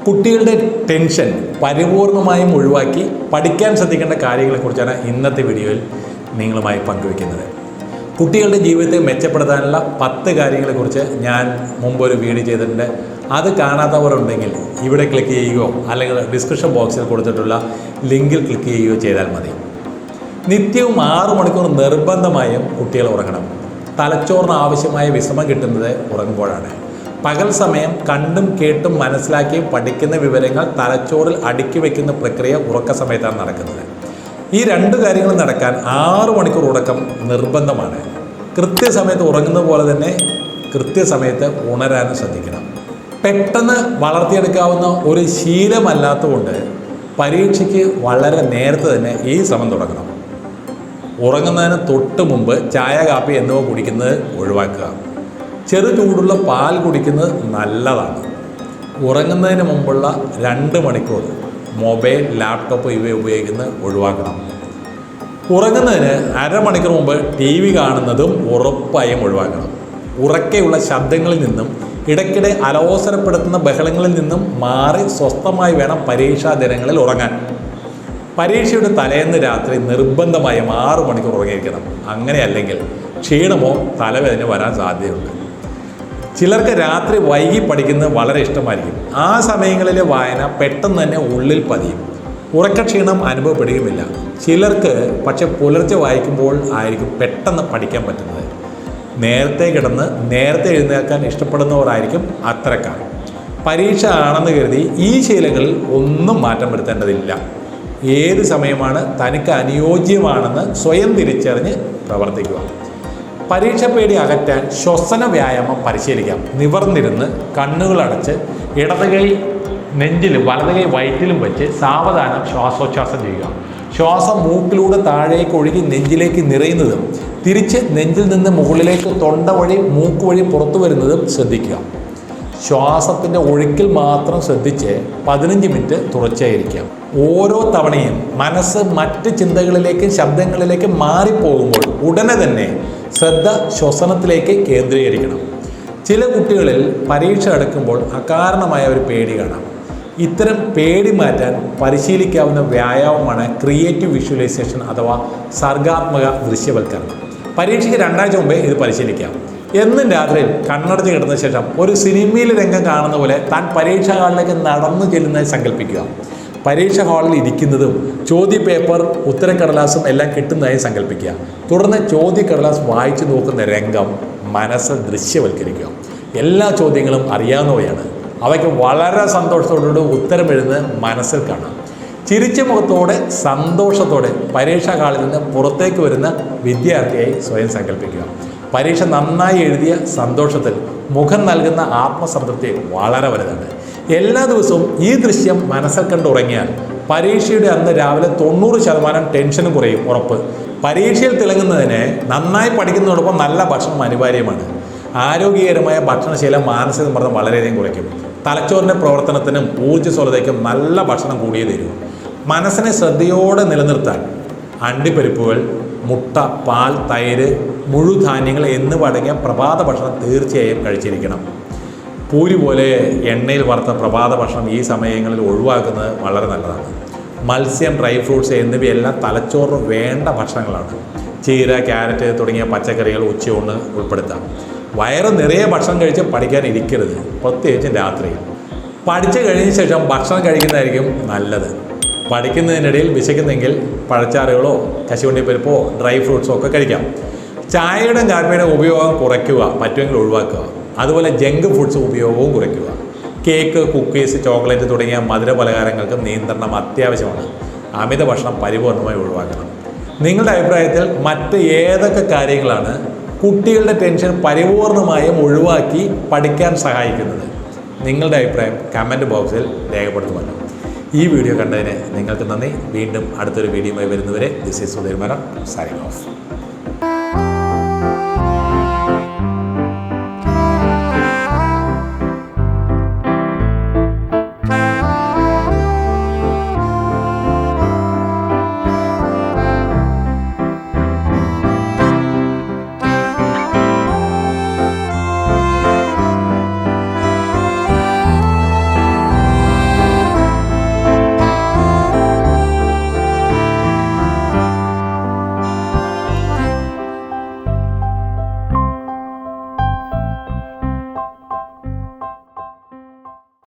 കുട്ടികളുടെ ടെൻഷൻ പരിപൂർണമായും ഒഴിവാക്കി പഠിക്കാൻ ശ്രദ്ധിക്കേണ്ട കാര്യങ്ങളെക്കുറിച്ചാണ് ഇന്നത്തെ വീഡിയോയിൽ നിങ്ങളുമായി പങ്കുവയ്ക്കുന്നത്. കുട്ടികളുടെ ജീവിതത്തെ മെച്ചപ്പെടുത്താനുള്ള 10 കാര്യങ്ങളെക്കുറിച്ച് ഞാൻ മുമ്പൊരു വീഡിയോ ചെയ്തിട്ടുണ്ട്. അത് കാണാത്തവരുണ്ടെങ്കിൽ ഇവിടെ ക്ലിക്ക് ചെയ്യുകയോ അല്ലെങ്കിൽ ഡിസ്ക്രിപ്ഷൻ ബോക്സിൽ കൊടുത്തിട്ടുള്ള ലിങ്കിൽ ക്ലിക്ക് ചെയ്യുകയോ ചെയ്താൽ മതി. നിത്യവും 6 മണിക്കൂർ നിർബന്ധമായും കുട്ടികൾ ഉറങ്ങണം. തലച്ചോറിന് ആവശ്യമായ വിശ്രമം കിട്ടുന്നത് ഉറങ്ങുമ്പോഴാണ്. പകൽ സമയം കണ്ടും കേട്ടും മനസ്സിലാക്കിയും പഠിക്കുന്ന വിവരങ്ങൾ തലച്ചോറിൽ അടുക്കി വയ്ക്കുന്ന പ്രക്രിയ ഉറക്ക സമയത്താണ് നടക്കുന്നത്. ഈ 2 കാര്യങ്ങൾ നടക്കാൻ 6 മണിക്കൂർ ഉറക്കം നിർബന്ധമാണ്. കൃത്യസമയത്ത് ഉറങ്ങുന്നത് പോലെ തന്നെ കൃത്യസമയത്ത് ഉണരാനും ശ്രദ്ധിക്കണം. പെട്ടെന്ന് വളർത്തിയെടുക്കാവുന്ന ഒരു ശീലമല്ലാത്തതുകൊണ്ട് പരീക്ഷയ്ക്ക് വളരെ നേരത്തെ തന്നെ ഈ ശ്രമം തുടങ്ങണം. ഉറങ്ങുന്നതിന് തൊട്ട് മുമ്പ് ചായ, കാപ്പി എന്നിവ കുടിക്കുന്നത് ഒഴിവാക്കുക. ചെറു ചൂടുള്ള പാൽ കുടിക്കുന്നത് നല്ലതാണ്. ഉറങ്ങുന്നതിന് മുമ്പുള്ള 2 മണിക്കൂർ മൊബൈൽ, ലാപ്ടോപ്പ് ഇവ ഉപയോഗിക്കുന്നത് ഒഴിവാക്കണം. ഉറങ്ങുന്നതിന് അരമണിക്കൂർ മുമ്പ് TV കാണുന്നതും ഉറപ്പായും ഒഴിവാക്കണം. ഉറക്കെയുള്ള ശബ്ദങ്ങളിൽ നിന്നും ഇടയ്ക്കിടെ അലോസരപ്പെടുത്തുന്ന ബഹളങ്ങളിൽ നിന്നും മാറി സ്വസ്ഥമായി വേണം പരീക്ഷാ ദിനങ്ങളിൽ ഉറങ്ങാൻ. പരീക്ഷയുടെ തലേന്ന് രാത്രി നിർബന്ധമായും 6 മണിക്കൂർ ഉറങ്ങിയിരിക്കണം. അങ്ങനെയല്ലെങ്കിൽ ക്ഷീണമോ തലവേദന വരാൻ സാധ്യതയുണ്ട്. ചിലർക്ക് രാത്രി വൈകി പഠിക്കുന്നത് വളരെ ഇഷ്ടമായിരിക്കും. ആ സമയങ്ങളിലെ വായന പെട്ടെന്ന് തന്നെ ഉള്ളിൽ പതിയും. ഉറക്കക്ഷീണം അനുഭവപ്പെടുകയുമില്ല. ചിലർക്ക് പക്ഷെ പുലർച്ചെ വായിക്കുമ്പോൾ ആയിരിക്കും പെട്ടെന്ന് പഠിക്കാൻ പറ്റുന്നത്. നേരത്തെ കിടന്ന് നേരത്തെ എഴുന്നേൽക്കാൻ ഇഷ്ടപ്പെടുന്നവരായിരിക്കും അത്തരക്കാർ. പരീക്ഷ ആണെന്ന് കരുതി ഈ ശീലങ്ങളിൽ ഒന്നും മാറ്റം വരുത്തേണ്ടതില്ല. ഏത് സമയമാണ് തനിക്ക് അനുയോജ്യമാണെന്ന് സ്വയം തിരിച്ചറിഞ്ഞ് പ്രവർത്തിക്കുക. പരീക്ഷ പേടി അകറ്റാൻ ശ്വസന വ്യായാമം പരിശീലിക്കാം. നിവർന്നിരുന്ന് കണ്ണുകളടച്ച് ഇടത് കൈ നെഞ്ചിലും വലത് കൈ വയറ്റിലും വെച്ച് സാവധാനം ശ്വാസോച്ഛ്വാസം ചെയ്യുക. ശ്വാസം മൂക്കിലൂടെ താഴേക്ക് ഒഴുകി നെഞ്ചിലേക്ക് നിറയുന്നതും തിരിച്ച് നെഞ്ചിൽ നിന്ന് മുകളിലേക്ക് തൊണ്ട വഴി മൂക്ക് വഴി പുറത്തു വരുന്നതും ശ്രദ്ധിക്കുക. ശ്വാസത്തിൻ്റെ ഒഴുക്കിൽ മാത്രം ശ്രദ്ധിച്ച് 15 മിനിറ്റ് തുടർച്ചയായിരിക്കാം. ഓരോ തവണയും മനസ്സ് മറ്റ് ചിന്തകളിലേക്കും ശബ്ദങ്ങളിലേക്കും മാറിപ്പോകുമ്പോൾ ഉടനെ തന്നെ ശ്രദ്ധ ശ്വസനത്തിലേക്ക് കേന്ദ്രീകരിക്കണം. ചില കുട്ടികളിൽ പരീക്ഷ അടുക്കുമ്പോൾ അകാരണമായ ഒരു പേടി കാണാം. ഇത്തരം പേടി മാറ്റാൻ പരിശീലിക്കാവുന്ന വ്യായാമമാണ് ക്രിയേറ്റീവ് വിഷ്വലൈസേഷൻ അഥവാ സർഗാത്മക ദൃശ്യവൽക്കരണം. പരീക്ഷയ്ക്ക് 2 ആഴ്ച മുമ്പേ ഇത് പരിശീലിക്കാം. എന്നും രാത്രിയിൽ കണ്ണടച്ച് കിടന്ന ശേഷം ഒരു സിനിമയിലെ രംഗം കാണുന്ന പോലെ താൻ പരീക്ഷാ ഹാളിലേക്ക് നടന്നു ചെല്ലുന്നതായി സങ്കല്പിക്കുക. പരീക്ഷാ ഹാളിൽ ഇരിക്കുന്നതും ചോദ്യപേപ്പർ, ഉത്തരക്കടലാസും എല്ലാം കിട്ടുന്നതായി സങ്കല്പിക്കുക. തുടർന്ന് ചോദ്യക്കടലാസ് വായിച്ചു നോക്കുന്ന രംഗം മനസ്സിൽ ദൃശ്യവൽക്കരിക്കുക. എല്ലാ ചോദ്യങ്ങളും അറിയാവുന്നവയാണ്. അവയ്ക്ക് വളരെ സന്തോഷത്തോടുകൂടി ഉത്തരം എഴുതുന്നത് മനസ്സിൽ കാണാം. ചിരിച്ച മുഖത്തോടെ സന്തോഷത്തോടെ പരീക്ഷാ ഹാളിൽ നിന്ന് പുറത്തേക്ക് വരുന്ന വിദ്യാർത്ഥിയായി സ്വയം സങ്കല്പിക്കുക. പരീക്ഷ നന്നായി എഴുതിയ സന്തോഷത്തിൽ മുഖം നൽകുന്ന ആത്മസംതൃപ്തി വളരെ വലുതാണ്. എല്ലാ ദിവസവും ഈ ദൃശ്യം മനസ്സിൽ കണ്ടുറങ്ങിയാൽ പരീക്ഷയുടെ അന്ന് രാവിലെ 90% ടെൻഷനും കുറയും. ഉറപ്പ്. പരീക്ഷയിൽ തിളങ്ങുന്നതിന് നന്നായി പഠിക്കുന്നതോടൊപ്പം നല്ല ഭക്ഷണം അനിവാര്യമാണ്. ആരോഗ്യകരമായ ഭക്ഷണശീലം മാനസിക സമ്മർദ്ദം വളരെയധികം കുറയ്ക്കും. തലച്ചോറിൻ്റെ പ്രവർത്തനത്തിനും ഊർജ്ജസ്വലതയ്ക്കും നല്ല ഭക്ഷണം കൂടിയേ തരൂ. മനസ്സിനെ ശ്രദ്ധയോടെ നിലനിർത്താൻ അണ്ടിപ്പരിപ്പുകൾ, മുട്ട, പാൽ, തൈര്, മുഴുധാന്യങ്ങൾ എന്നിവ അടങ്ങിയ പ്രഭാത ഭക്ഷണം തീർച്ചയായും കഴിച്ചിരിക്കണം. പൂരി പോലെ എണ്ണയിൽ വറുത്ത പ്രഭാത ഭക്ഷണം ഈ സമയങ്ങളിൽ ഒഴിവാക്കുന്നത് വളരെ നല്ലതാണ്. മത്സ്യം, ഡ്രൈ ഫ്രൂട്ട്സ് എന്നിവയെല്ലാം തലച്ചോറിന് വേണ്ട ഭക്ഷണങ്ങളാണ്. ചീര, ക്യാരറ്റ് തുടങ്ങിയ പച്ചക്കറികൾ ഉച്ചയൂണ് ഉൾപ്പെടുത്താം. വയറ് നിറയെ ഭക്ഷണം കഴിച്ച് പഠിക്കാൻ ഇരിക്കരുത്, പ്രത്യേകിച്ചും രാത്രിയിൽ. പഠിച്ചു കഴിഞ്ഞ ശേഷം ഭക്ഷണം കഴിക്കുന്നതായിരിക്കും നല്ലത്. പഠിക്കുന്നതിനിടയിൽ വിശക്കുന്നെങ്കിൽ പഴച്ചാറുകളോ കശുവണ്ടിപ്പരിപ്പോ ഡ്രൈ ഫ്രൂട്ട്സോ ഒക്കെ കഴിക്കാം. ചായയുടെ കാപ്പിയുടെ ഉപയോഗം കുറയ്ക്കുക, പറ്റുമെങ്കിൽ ഒഴിവാക്കുക. അതുപോലെ ജങ്ക് ഫുഡ്സ് ഉപയോഗവും കുറയ്ക്കുക. കേക്ക്, കുക്കീസ്, ചോക്ലേറ്റ് തുടങ്ങിയ മധുര പലഹാരങ്ങൾക്ക് നിയന്ത്രണം അത്യാവശ്യമാണ്. അമിത ഭക്ഷണം പരിപൂർണമായി ഒഴിവാക്കണം. നിങ്ങളുടെ അഭിപ്രായത്തിൽ മറ്റ് ഏതൊക്കെ കാര്യങ്ങളാണ് കുട്ടികളുടെ ടെൻഷൻ പരിപൂർണമായും ഒഴിവാക്കി പഠിക്കാൻ സഹായിക്കുന്നത്? നിങ്ങളുടെ അഭിപ്രായം കമൻറ്റ് ബോക്സിൽ രേഖപ്പെടുത്തുമല്ലോ. ഈ വീഡിയോ കണ്ടതിന് നിങ്ങൾക്ക് നന്ദി. വീണ്ടും അടുത്തൊരു വീഡിയോയുമായി വരുന്നവരെ this is Sudheer Menon signing off.